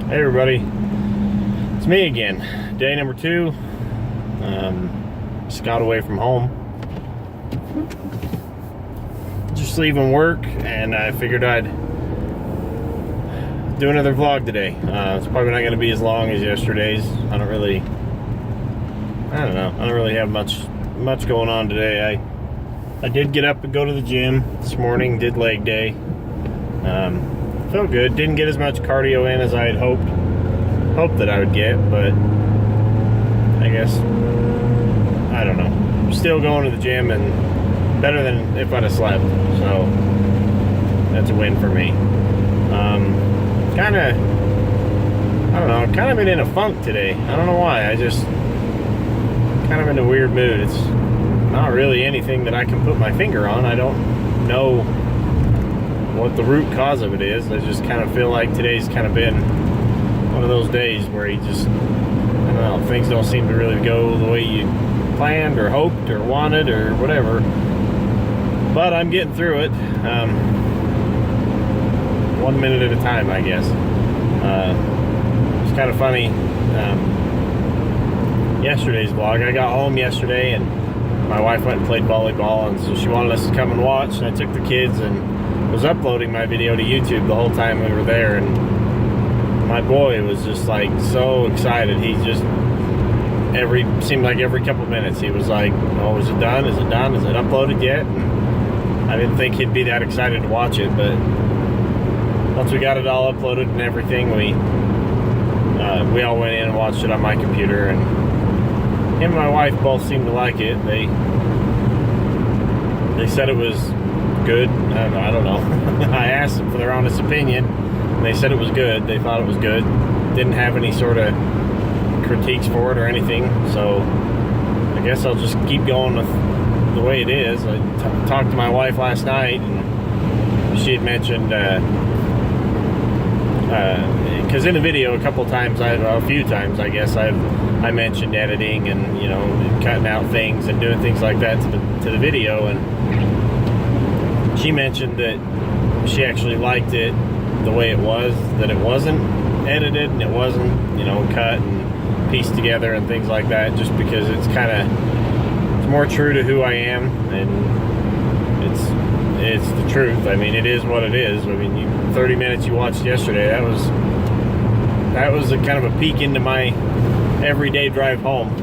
Hey everybody, it's me again. Day number 2. Just got away from home. Just leaving work, and I figured I'd do another vlog today. It's probably not going to be as long as yesterday's. I don't really have much going on today. I did get up and go to the gym this morning. Did leg day. Felt good. Didn't get as much cardio in as I had hoped that I would get, but I guess, I don't know. I'm still going to the gym, and better than if I'd have slept, so that's a win for me. Kind of been in a funk today. I don't know why. I just kind of in a weird mood. It's not really anything that I can put my finger on. I don't know what the root cause of it is. I just kind of feel like today's kind of been one of those days where you just, I don't know, things don't seem to really go the way you planned or hoped or wanted or whatever. But I'm getting through it. 1 minute at a time, I guess. It's kind of funny. Yesterday's vlog, I got home yesterday and my wife went and played volleyball, and so she wanted us to come and watch, and I took the kids and was uploading my video to YouTube the whole time we were there, and my boy was just like so excited. He just seemed like every couple minutes he was like, "Oh, is it done? Is it done? Is it uploaded yet?" And I didn't think he'd be that excited to watch it, but once we got it all uploaded and everything, we all went in and watched it on my computer, and him and my wife both seemed to like it. They said it was good. I don't know. I asked them for their honest opinion, and they said it was good. They thought it was good. Didn't have any sort of critiques for it or anything. So I guess I'll just keep going with the way it is. I talked to my wife last night, and she had mentioned because in the video a few times I guess I mentioned editing and cutting out things and doing things like that to the video, and she mentioned that she actually liked it the way it was, that it wasn't edited and it wasn't, cut and pieced together and things like that, just because it's more true to who I am, and it's the truth. I mean, it is what it is. I mean, 30 minutes you watched yesterday, that was a kind of a peek into my everyday drive home.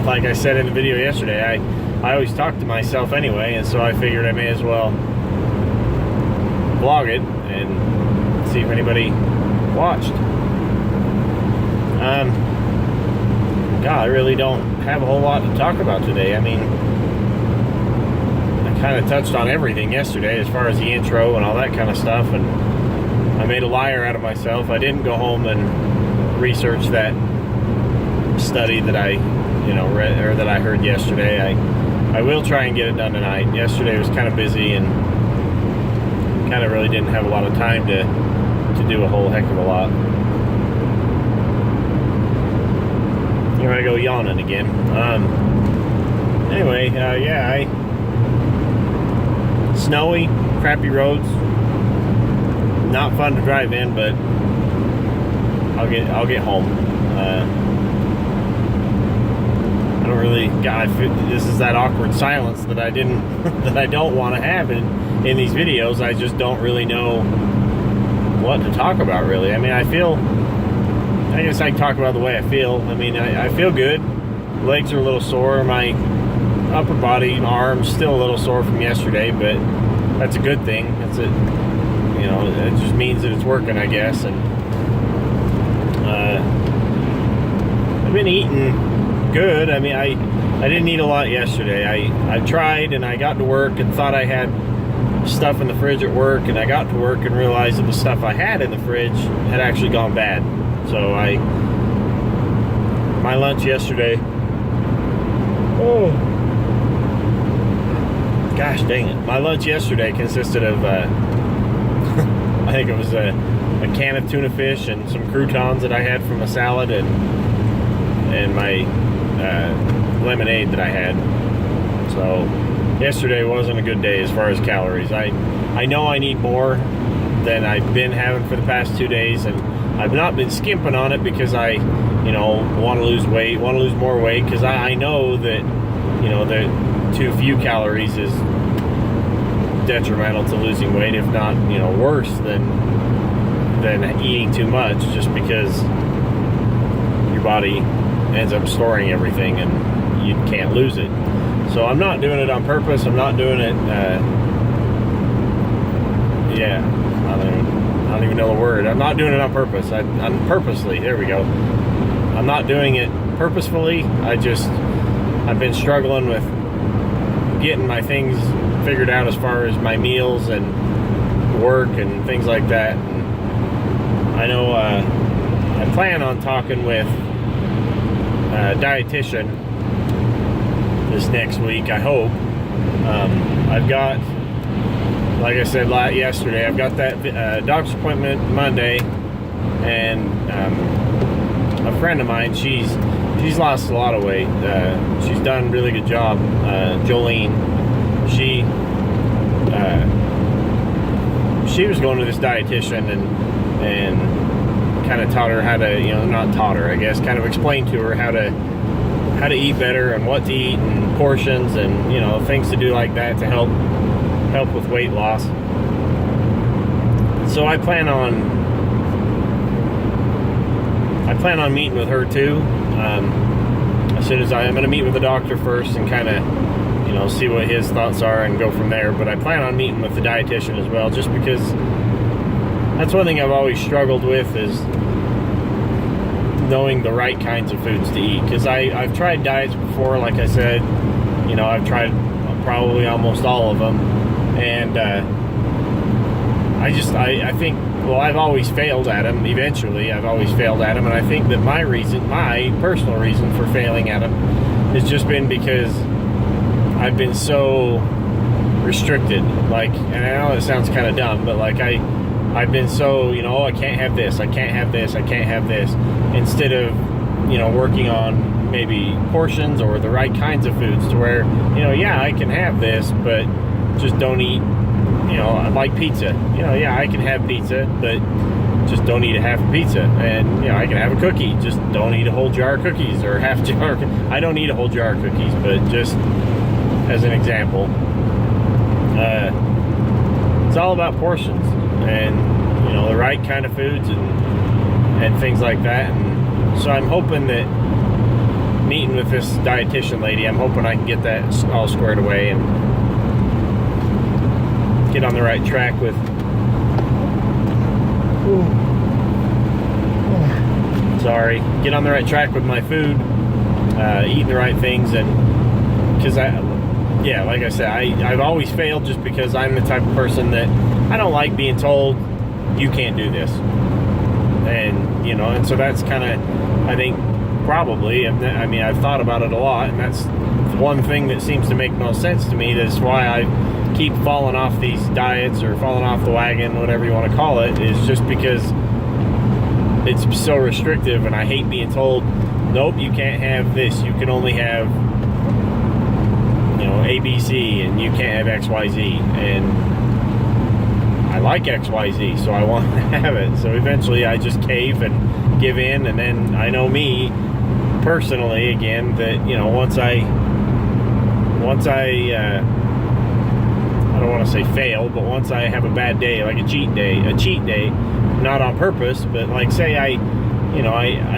Like I said in the video yesterday, I always talk to myself anyway, and so I figured I may as well vlog it and see if anybody watched. God, I really don't have a whole lot to talk about today. I mean, I kind of touched on everything yesterday as far as the intro and all that kind of stuff, and I made a liar out of myself. I didn't go home and research that study that I read, or that I heard yesterday. I will try and get it done tonight. Yesterday was kind of busy and kind of really didn't have a lot of time to do a whole heck of a lot. Here I go yawning again. Anyway, snowy, crappy roads. Not fun to drive in, but I'll get home. I don't really. This is that awkward silence that I don't want to have in these videos. I just don't really know what to talk about, really. I mean, I guess I can talk about the way I feel. I mean, I feel good. Legs are a little sore. My upper body, my arms still a little sore from yesterday, but that's a good thing. It just means that it's working, I guess. And I've been eating good. I mean, I didn't eat a lot yesterday. I tried, and I got to work and thought I had stuff in the fridge at work, and I got to work and realized that the stuff I had in the fridge had actually gone bad. So my lunch yesterday, gosh dang it, my lunch yesterday consisted of I think it was a can of tuna fish and some croutons that I had from a salad, and my lemonade that I had. So yesterday wasn't a good day as far as calories. I know I need more than I've been having for the past 2 days, and I've not been skimping on it because I, want to lose weight, want to lose more weight, because I know that, that too few calories is detrimental to losing weight, if not, worse than eating too much, just because your body ends up storing everything and you can't lose it. So I'm not doing it on purpose. I'm not doing it, I don't even know the word. I'm not doing it on purpose. I'm purposely, there we go. I'm not doing it purposefully. I've been struggling with getting my things figured out as far as my meals and work and things like that. And I know I plan on talking with a dietitian this next week, I hope. I've got, like I said yesterday, I've got that doctor's appointment Monday, and a friend of mine, she's lost a lot of weight. She's done a really good job. Jolene, she was going to this dietitian and kind of taught her how to, not taught her, I guess, kind of explained to her how to eat better and what to eat and portions and, things to do like that to help with weight loss. So I plan on meeting with her too. As soon as I'm going to meet with the doctor first and kind of, see what his thoughts are and go from there. But I plan on meeting with the dietitian as well, just because that's one thing I've always struggled with, is knowing the right kinds of foods to eat. Because I've tried diets before, like I said, I've tried probably almost all of them, and I think, well, I've always failed at them. Eventually, I've always failed at them, and I think that my personal reason for failing at them has just been because I've been so restricted. Like, and I know it sounds kind of dumb, but like I've been so, I can't have this, I can't have this, I can't have this, instead of, working on maybe portions or the right kinds of foods to where, I can have this, but just don't eat, I like pizza. I can have pizza, but just don't eat a half a pizza. And, I can have a cookie, just don't eat a whole jar of cookies or half jar. I don't eat a whole jar of cookies, but just as an example, it's all about portions and, the right kind of foods and things like that. And so I'm hoping that meeting with this dietitian lady, I'm hoping I can get that all squared away and get on the right track with get on the right track with my food, eating the right things. And because like I said, I've always failed just because I'm the type of person that I don't like being told you can't do this, and and so that's kind of, I think, probably, I've thought about it a lot, and that's one thing that seems to make no sense to me. That's why I keep falling off these diets or falling off the wagon, whatever you want to call it, is just because it's so restrictive, and I hate being told, nope, you can't have this, you can only have ABC, and you can't have XYZ. And I like XYZ, so I want to have it. So eventually I just cave and give in, and then I know me personally, again, that once I don't want to say fail, but once I have a bad day, like a cheat day, not on purpose, but like say I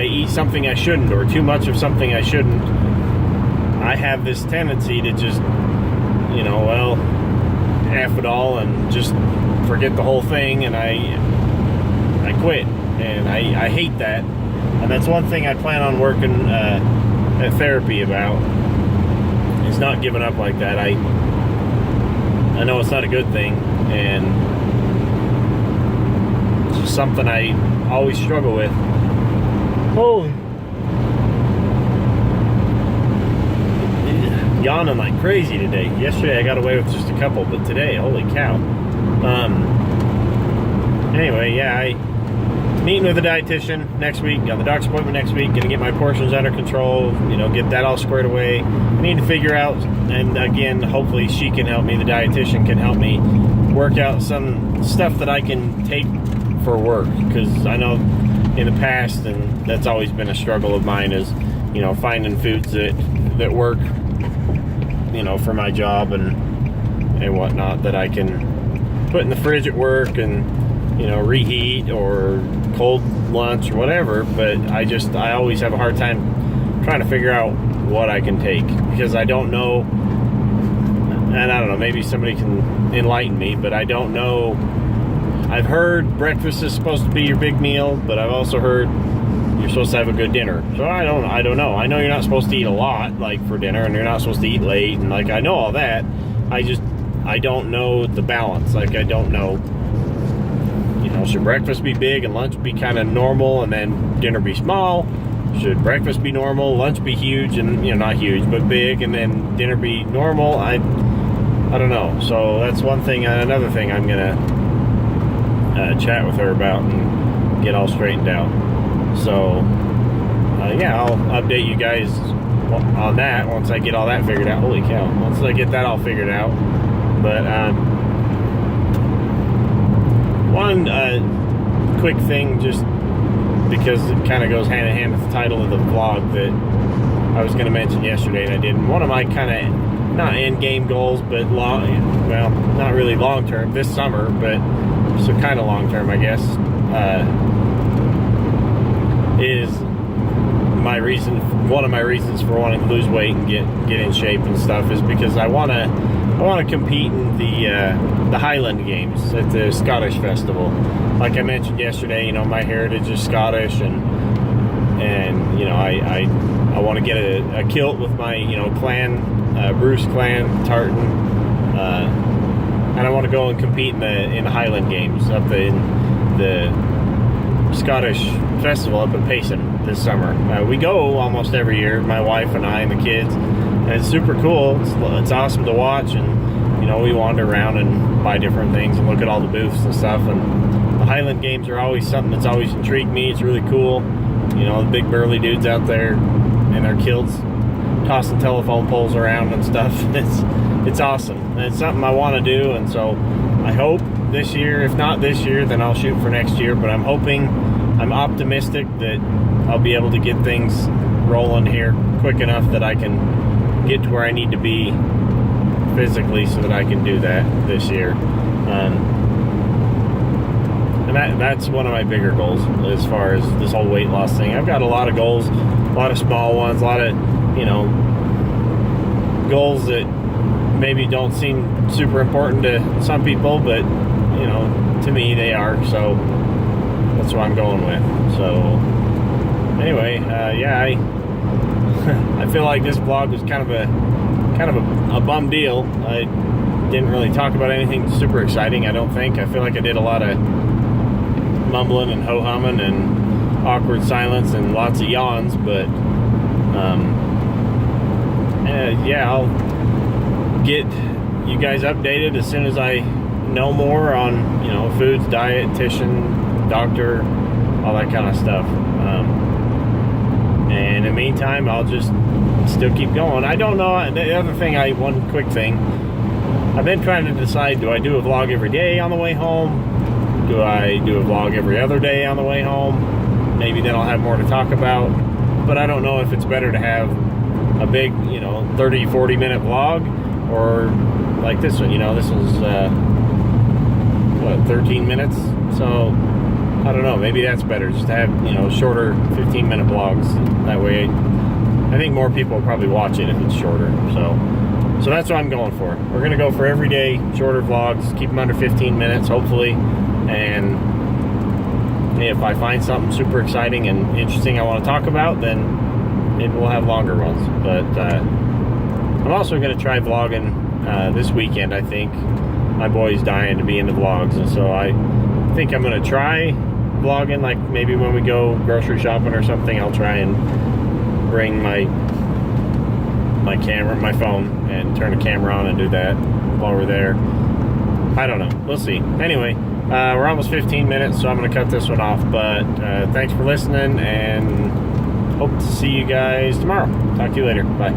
eat something I shouldn't, or too much of something I shouldn't, I have this tendency to just F it all and just forget the whole thing, and I quit, and I hate that. And that's one thing I plan on working at therapy about, is not giving up like that. I know it's not a good thing, and it's just something I always struggle with. Holy, yawning like crazy today. Yesterday I got away with just a couple, but today, holy cow. Anyway, I meeting with a dietitian next week, got the doctor's appointment next week, gonna get my portions under control, get that all squared away. I need to figure out, and again, hopefully she can help me, the dietitian can help me work out some stuff that I can take for work, because I know in the past, and that's always been a struggle of mine, is, you know, finding foods that work, you know, for my job and whatnot, that I can put in the fridge at work and, you know, reheat or cold lunch or whatever. But I always have a hard time trying to figure out what I can take, because I don't know, and I don't know, maybe somebody can enlighten me, but I don't know. I've heard breakfast is supposed to be your big meal, but I've also heard you're supposed to have a good dinner. So I don't know. I know you're not supposed to eat a lot, like, for dinner, and you're not supposed to eat late, and, like, I know all that. I don't know the balance. Like, I don't know, you know, should breakfast be big and lunch be kind of normal and then dinner be small? Should breakfast be normal, lunch be huge, and, you know, not huge, but big, and then dinner be normal? I don't know. So that's one thing. Another thing I'm going to chat with her about and get all straightened out. So yeah, I'll update you guys on that once I get all that figured out. Holy cow, once I get that all figured out. But one quick thing, just because it kind of goes hand in hand with the title of the vlog, that I was going to mention yesterday and I didn't. One of my kind of, not end game goals, but well, not really long term, this summer, but so kind of long term, I guess, is one of my reasons for wanting to lose weight and get in shape and stuff, is because I want to compete in the Highland Games at the Scottish Festival. Like I mentioned yesterday, you know, my heritage is Scottish, and you know, I want to get a kilt with my, you know, clan, Bruce clan tartan. And I want to go and compete in the Highland Games up in the Scottish Festival up in Payson this summer. We go almost every year, my wife and I and the kids, and it's super cool. It's awesome to watch, and, you know, we wander around and buy different things and look at all the booths and stuff. And the Highland Games are always something that's always intrigued me. It's really cool. You know, the big burly dudes out there in their kilts tossing telephone poles around and stuff. It's awesome, and it's something I want to do. And so I hope this year, if not this year, then I'll shoot for next year. But I'm optimistic that I'll be able to get things rolling here quick enough that I can get to where I need to be physically, so that I can do that this year. And that's one of my bigger goals as far as this whole weight loss thing. I've got a lot of goals, a lot of small ones, a lot of, you know, goals that maybe don't seem super important to some people, but, you know, to me they are. So that's what I'm going with. So anyway, yeah, I feel like this vlog was kind of a bum deal. I didn't really talk about anything super exciting, I don't think. I feel like I did a lot of mumbling and ho-humming and awkward silence and lots of yawns, but yeah, I'll get you guys updated as soon as I know more on, you know, foods, dietitian, doctor, all that kind of stuff. And in the meantime, I'll just still keep going. I don't know. The other thing, one quick thing, I've been trying to decide, do I do a vlog every day on the way home? Do I do a vlog every other day on the way home? Maybe then I'll have more to talk about. But I don't know if it's better to have a big, you know, 30, 40 minute vlog, or like this one. You know, this was, what, 13 minutes? So I don't know, maybe that's better, just to have, you know, shorter 15-minute vlogs. That way I think more people will probably watch it if it's shorter. So that's what I'm going for. We're gonna go for everyday shorter vlogs, keep them under 15 minutes hopefully, and if I find something super exciting and interesting I want to talk about, then maybe we'll have longer ones. But I'm also going to try vlogging this weekend. I think my boy's dying to be into vlogs, and so I think I'm going to try vlogging, like maybe when we go grocery shopping or something. I'll try and bring my camera, my phone, and turn the camera on and do that while we're there. I don't know, we'll see. Anyway, we're almost 15 minutes, so I'm going to cut this one off. But thanks for listening, and hope to see you guys tomorrow. Talk to you later. Bye.